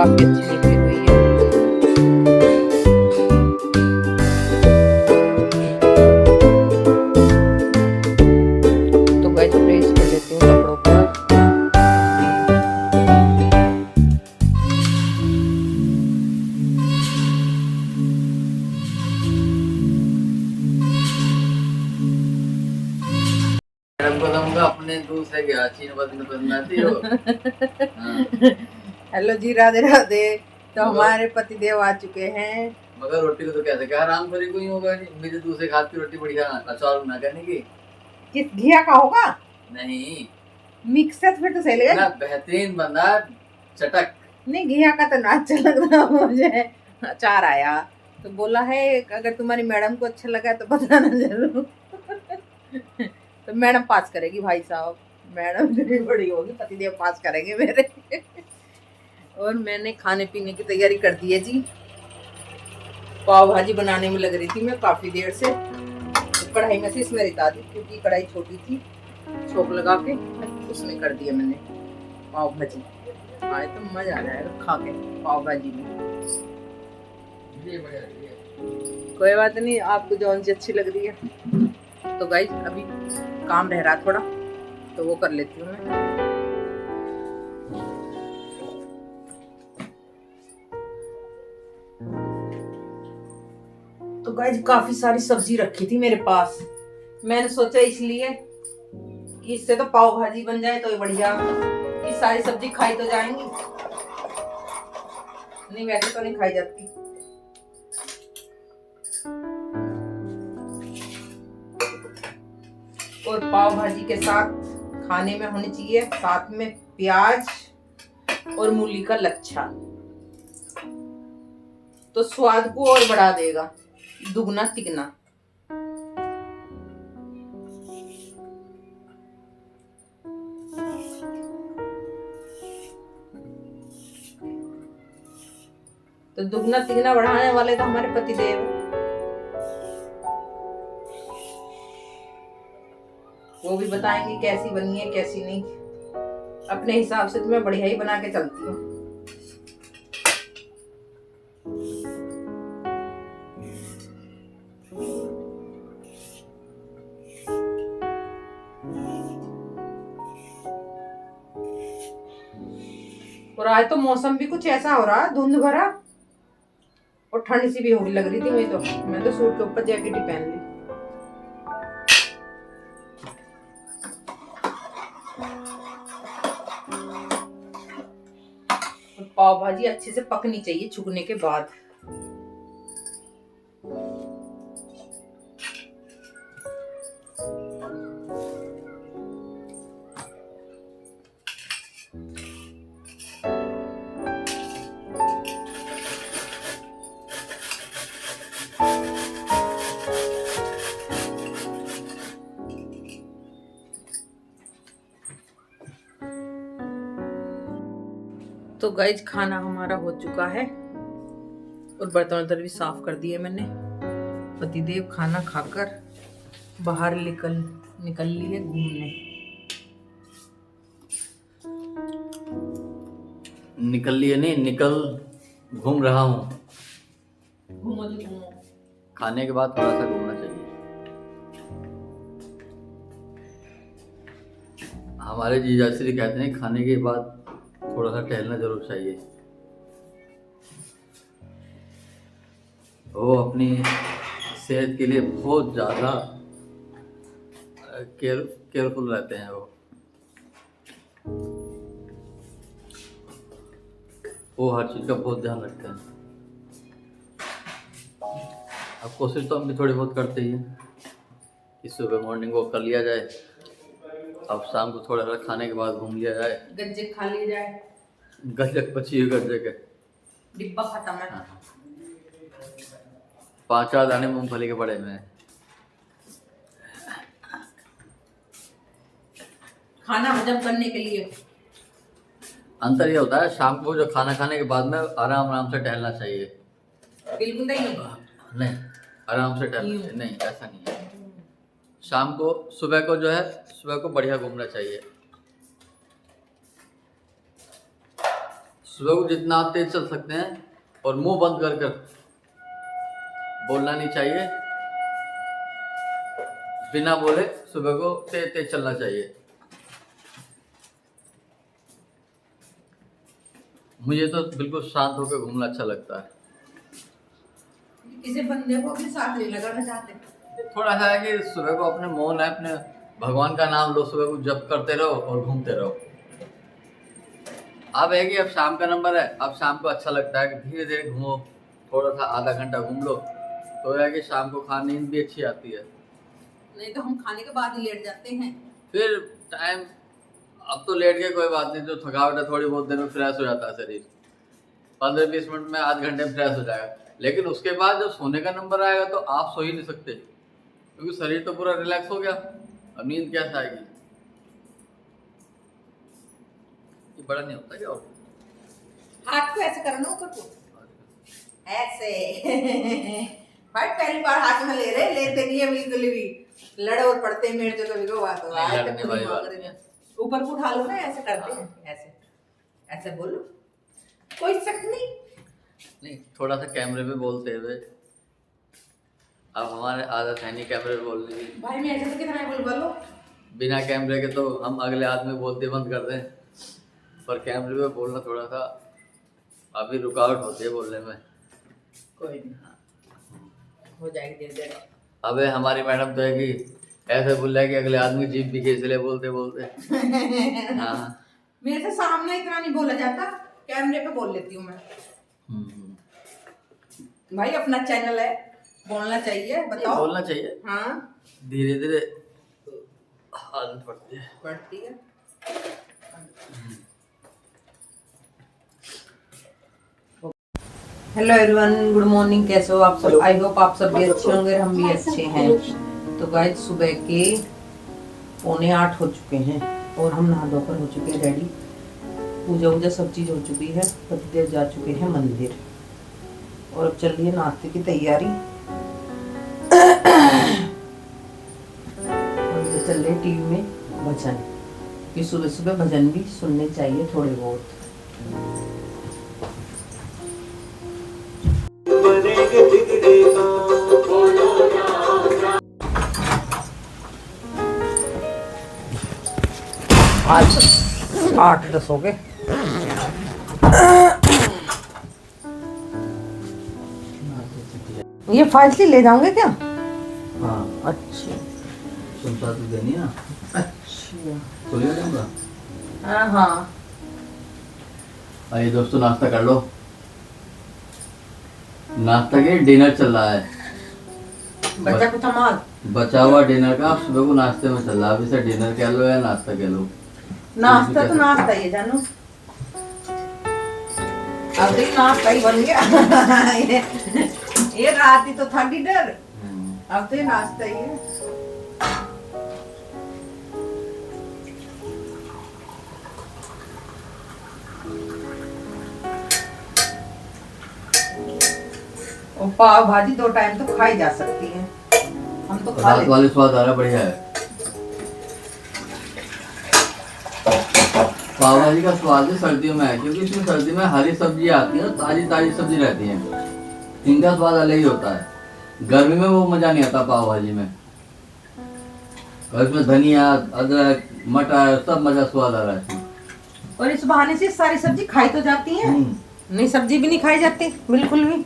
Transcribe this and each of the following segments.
काफी अच्छी निकली हुई है। तो गाइस प्रेस कर लेती हूँ कपड़ों पर। अपने दूसरे गया चीन बनाती हो। हेलो जी, राधे राधे। तो हमारे पति देव आ चुके हैं। मगर रोटी को तो कहते क्या आराम करे कोई होगा नहीं, मुझे दूसरे हाथ की रोटी बढ़िया अचार ना करने की। किस घिया का होगा? नहीं मिक्स है तो फिर तो सही लगेगा। बेहतरीन बंदा चटक। नहीं, घिया का तो ना अच्छा लग रहा मुझे। अचार आया तो बोला है अगर तुम्हारी मैडम को अच्छा लगा तो बताना जरूर। तो मैडम पास करेगी भाई साहब, मैडम जो बड़ी होगी पतिदेव पास करेंगे मेरे। और मैंने खाने पीने की तैयारी कर दी है जी। पाव भाजी बनाने में लग रही थी मैं काफी देर से। तो कढ़ाई में से इसमें रिता दी क्योंकि कढ़ाई छोटी थी, छोक लगा के उसमें कर दिया मैंने पाव भाजी। आए तो मजा आ जाएगा खा के पाव भाजी में। कोई बात नहीं, आपको जो सी अच्छी लग रही है। तो गाइस अभी काम रह रहा थोड़ा तो वो कर लेती हूँ मैं। तो गाइस काफी सारी सब्जी रखी थी मेरे पास। मैंने सोचा इसलिए कि इससे तो पाव भाजी बन जाए तो बढ़िया, ये सारी सब्जी खाई तो जाएंगी। नहीं वैसे तो नहीं खाई जाती। और पाव भाजी के साथ खाने में होनी चाहिए साथ में प्याज और मूली का लच्छा, तो स्वाद को और बढ़ा देगा, दुगना तिगना। तो दुगना तिगना बढ़ाने वाले तो हमारे पति देव हैं। वो भी बताएंगे कैसी बनी है कैसी नहीं। अपने हिसाब से तो मैं बढ़िया ही बना के चलती हूँ। और आज तो मौसम भी कुछ ऐसा हो रहा है धुंध भरा और ठंड सी भी होगी लग रही थी मुझे। तो मैं तो सूट के ऊपर जैकेट ही पहन ली। पाव भाजी अच्छे से पकनी चाहिए छुकने के बाद। तो गाइज खाना हमारा हो चुका है और बर्तन वर्तन भी साफ कर दिए मैंने। पतिदेव खाना खाकर बाहर निकल लिए घूमने। निकल लिए नहीं, निकल घूम रहा हूँ। घूमो जी घूमो। खाने के बाद थोड़ा सा घूमना चाहिए। हमारे जीजा श्री कहते हैं खाने के बाद थोड़ा सा टहलना जरूर चाहिए। वो अपनी सेहत के लिए बहुत ज़्यादा केयरफुल रहते हैं। वो हर चीज़ का बहुत ध्यान रखते हैं। अब कोशिश तो हम भी थोड़ी बहुत करते ही हैं कि सुबह मॉर्निंग वॉक कर लिया जाए, अब शाम को थोड़ा सा खाने के बाद घूम लिया जाए, गज्जे खा लिया जाए। गज्जक पची हुई गज्जे के डिब्बा खत्म है। हाँ। 5-4 दाने मूंगफली के पड़े में। खाना हजम करने के लिए अंतर ये होता है शाम को जो खाना खाने के बाद में आराम आराम से टहलना चाहिए। बिल्कुल नहीं। नहीं, आराम से टहलना चाहिए। नहीं, ऐसा नहीं है। शाम को सुबह को जो है सुबह को बढ़िया घूमना चाहिए। सुबह को जितना आप तेज चल सकते हैं और मुंह बंद कर कर बोलना नहीं चाहिए, बिना बोले सुबह को तेज तेज चलना चाहिए। मुझे तो बिल्कुल शांत होकर घूमना अच्छा लगता है। किसी बंदे को अपने साथ नहीं लगाना चाहते। थोड़ा सा है कि सुबह को अपने मौन है, अपने भगवान का नाम लो, सुबह को जप करते रहो और घूमते रहो। अब है कि अब शाम का नंबर है, अब शाम को अच्छा लगता है कि धीरे धीरे घूमो, थोड़ा सा आधा घंटा घूम लो, तो है कि शाम को नींद भी अच्छी आती है। नहीं तो हम खाने के बाद ही लेट जाते हैं। फिर टाइम, अब तो लेट के कोई बात नहीं, जो थकावट है थोड़ी बहुत देर में फ्रेश हो जाता है शरीर, 15-20 मिनट में, आध घंटे में फ्रेश हो जाएगा। लेकिन उसके बाद जब सोने का नंबर आएगा तो आप सो ही नहीं सकते, क्योंकि शरीर तो पूरा रिलैक्स हो गया, अब नींद कैसे आएगी? ये बड़ा नहीं होता क्या? और हाथ को ऐसे करना ऊपर को, ऐसे भाई पहली बार हाथ में ले रहे, लेते नहीं है बिल्कुल भी, लड़े और पड़ते हैं मेरे जो कभी को बात हो नहीं, लड़ने वाली बात नहीं है। ऊपर को उठा लो ना, ऐसे करते हैं, ऐसे ऐसे बोलो, कोई शक नहीं। थोड़ा सा कैमरे पे बोलते हुए, अब हमारे आदत है नहीं कैमरे पे बोलने की। भाई मैं ऐसे तो कितना बोलो, बिना कैमरे के तो हम अगले आदमी बोलते बंद कर दें, पर कैमरे पे बोलना थोड़ा सा अभी रुकावट होती है बोलने में। कोई नहीं, हो जाएगी धीरे धीरे। अबे हमारी मैडम तो है कि ऐसे बोल रहा है कि अगले आदमी जीभ भी खींच ले बोलते बोलते। हाँ, मेरे से सामने इतना नहीं बोला जाता, कैमरे पे बोल लेती हूँ मैं। भाई अपना चैनल है, बोलना चाहिए, बताओ। बोलना चाहिए, हाँ, धीरे धीरे आदत पड़ती है। हेलो एवरीवन, गुड मॉर्निंग, कैसे हो आप सब? आई होप आप सब भी अच्छे होंगे, हम भी अच्छे हैं। तो गाइस सुबह के 7:45 हो चुके हैं और हम नहा धोकर हो चुके हैं रेडी, पूजा वूजा सब चीज़ हो चुकी है, पतिदेव जा चुके हैं मंदिर और अब चल रही है नाश्ते की तैयारी। और चल रहे टीवी में भजन, कि सुबह सुबह भजन भी सुनने चाहिए थोड़े बहुत। आज 8-10 हो गए। ये फाइल से ले जाओगे क्या? हाँ, अच्छा, सुनता तो देनी ना। अच्छा, तो ले जाऊंगा। हाँ हाँ। आइए दोस्तों, नाश्ता कर लो। नाश्ता के डिनर चल रहा है, बच्चा कुछ माल बचा हुआ डिनर का सुबह को नाश्ते में चल रहा है। अभी से डिनर कह लो या नाश्ता कह लो, नाश्ता तो नाश्ता ही है जानू, अब तो नाश्ता ही बन गया। ये रात ही तो था डिनर, अब तो ये नाश्ता ही है। और पाव भाजी 2 टाइम तो खाई जा सकती है, हम तो खा रात लेते। वाले स्वाद आ रहा, बढ़िया है। पाव भाजी का स्वाद है सर्दियों में है, क्योंकि इसमें सर्दी में हरी सब्जी आती है, ताजी ताजी सब्जी रहती है, इनका स्वाद अलग ही होता है। गर्मी में वो मजा नहीं आता पाव भाजी में, और इसमें धनिया, अदरक, मटर, सब मजा स्वाद आ रहा है। और इस बहाने से सारी सब्जी खाई तो जाती है, नहीं सब्जी भी नहीं खाई जाती बिल्कुल भी।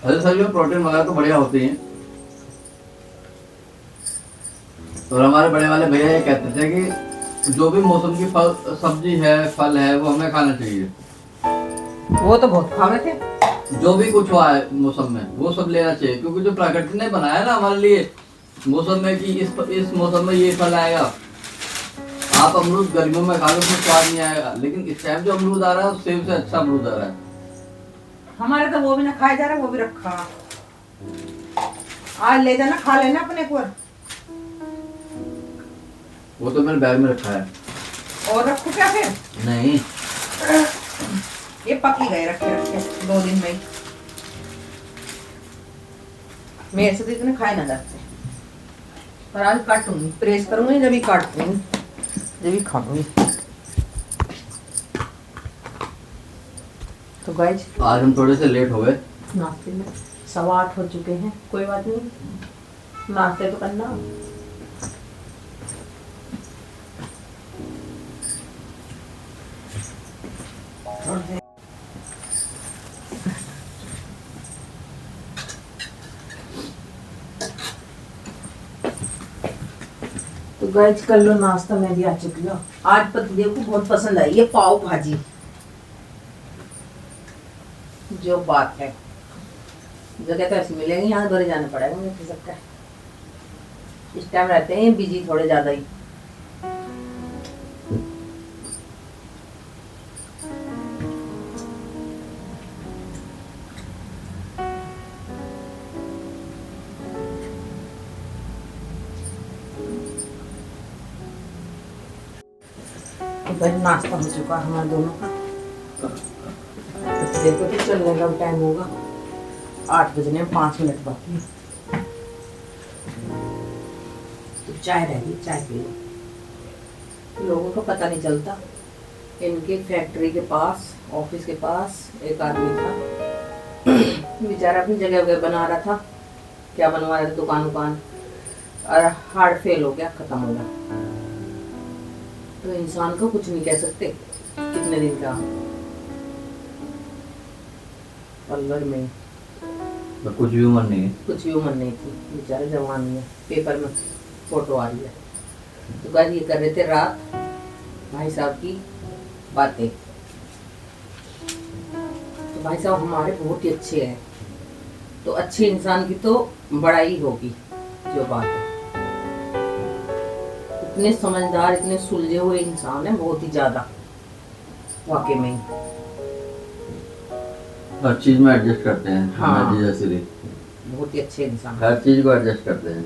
हरी सब्जी में प्रोटीन वगैरह तो बढ़िया होती है। और हमारे बड़े वाले भैया ये कहते थे कि जो भी मौसम की फल सब्जी है, फल है, वो हमें खाना चाहिए। वो तो बहुत खावे थे, जो भी कुछ हुआ है मौसम में वो सब लेना चाहिए, क्योंकि जो प्रकृति ने बनाया ना हमारे लिए मौसम में कि इस मौसम में ये फल आएगा। आप अमरूद गर्मियों में खा लो, उसमें स्वाद नहीं आएगा, लेकिन इस टाइम जो अमरूद आ रहा है सेब से अच्छा अमरूद आ रहा है। हमारे तो वो भी ना खाया जा रहा, वो भी रखा। आज ले जाना, खा लेना अपने को। वो तो मेरे बैग में रखा है। और रखो क्या फिर? नहीं, ये पक ही गए रखे रखे 2 दिन में ही। मेरे से तो इतने खाए ना जाते, पर आज काटूंगी, प्रेस करूंगी, जब ही काटूंगी, जब ही खाऊंगी। तो गाइज आज हम थोड़े से लेट हो गए। नाश्ते में 8:15 हो चुके हैं, कोई बात नहीं, नाश्ते तो करना। तो गाइज कर लो नाश्ता, मैं भी आ चुकी हूँ। आज पतिदेव को बहुत पसंद आई है पाव भाजी, जो बात है। जगह तो ऐसी मिलेगी, यहाँ दौरे जाना पड़ेगा मुझे सबका। इस टाइम रहते हैं बिजी थोड़े ज्यादा ही। तो भाई नाश्ता हो चुका हमारे दोनों का। तो देखो तो चलने का टाइम होगा, 8 बजने में 5 मिनट बाकी है। तो चाय रह गई, चाय पी लो। लोगों को पता नहीं चलता। इनके फैक्ट्री के पास, ऑफिस के पास एक आदमी था, बेचारा अपनी जगह वगैरह बना रहा था। क्या बनवा रहा था, दुकान उकान, और हार्ट फेल हो गया, खत्म हो गया। तो इंसान को कुछ नहीं कह सकते, कितने दिन का पल्लर में तो कुछ भी उम्र नहीं है, कुछ भी उम्र नहीं थी, बेचारे जवान में पेपर में फोटो आ रही है। तो गाइस ये कर रहे थे रात भाई साहब की बातें। तो भाई साहब हमारे बहुत ही अच्छे हैं, तो अच्छे इंसान की तो बड़ाई होगी, जो बात है। इतने समझदार, इतने सुलझे हुए इंसान है, बहुत ही ज्यादा, वाकई में। हर चीज में एडजस्ट करते हैं। हाँ। मैं जैसे भी बहुत ही अच्छे इंसान। हर चीज को एडजस्ट करते हैं।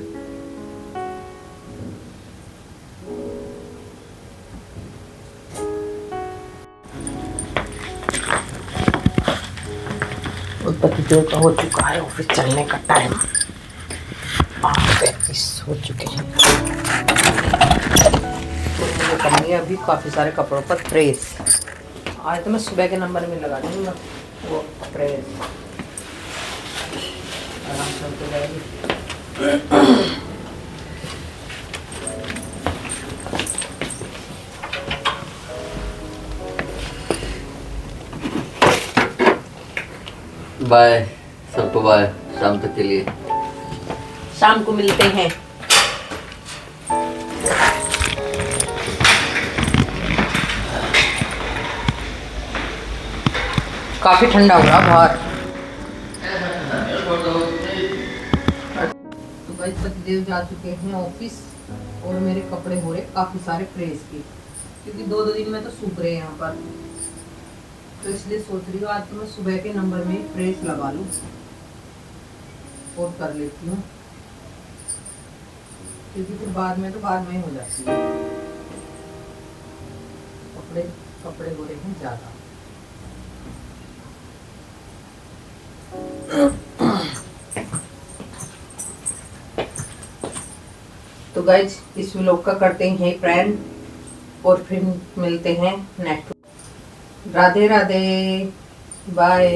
पतिदेव का हो चुका है ऑफिस चलने का टाइम, 8:35 हो चुके हैं। तो मुझे करनी है अभी काफ़ी सारे कपड़ों पर प्रेस। आज तो मैं सुबह के नंबर में लगा दूंगा वो प्रेस, आराम से होते जाएगी। बाय सबको, बाय शाम तक के लिए। शाम को मिलते हैं। काफी ठंडा हो रहा बाहर। तो भाई पतिदेव जा चुके हैं ऑफिस, और मेरे कपड़े हो रहे काफी सारे प्रेस के, क्योंकि 2 दिन में तो सूख रहे हैं यहाँ पर। तो इसलिए सोच रही हूँ आज तो मैं सुबह के नंबर में प्रेस लगा लूँ और कर लेती हूँ, क्योंकि फिर बाद में हो जाती है। कपड़े हो रहे हैं ज्यादा। तो गाइज इस व्लॉग का करते हैं फ्रेंड, और फिर मिलते हैं नेक्स्ट। राधे राधे, बाय।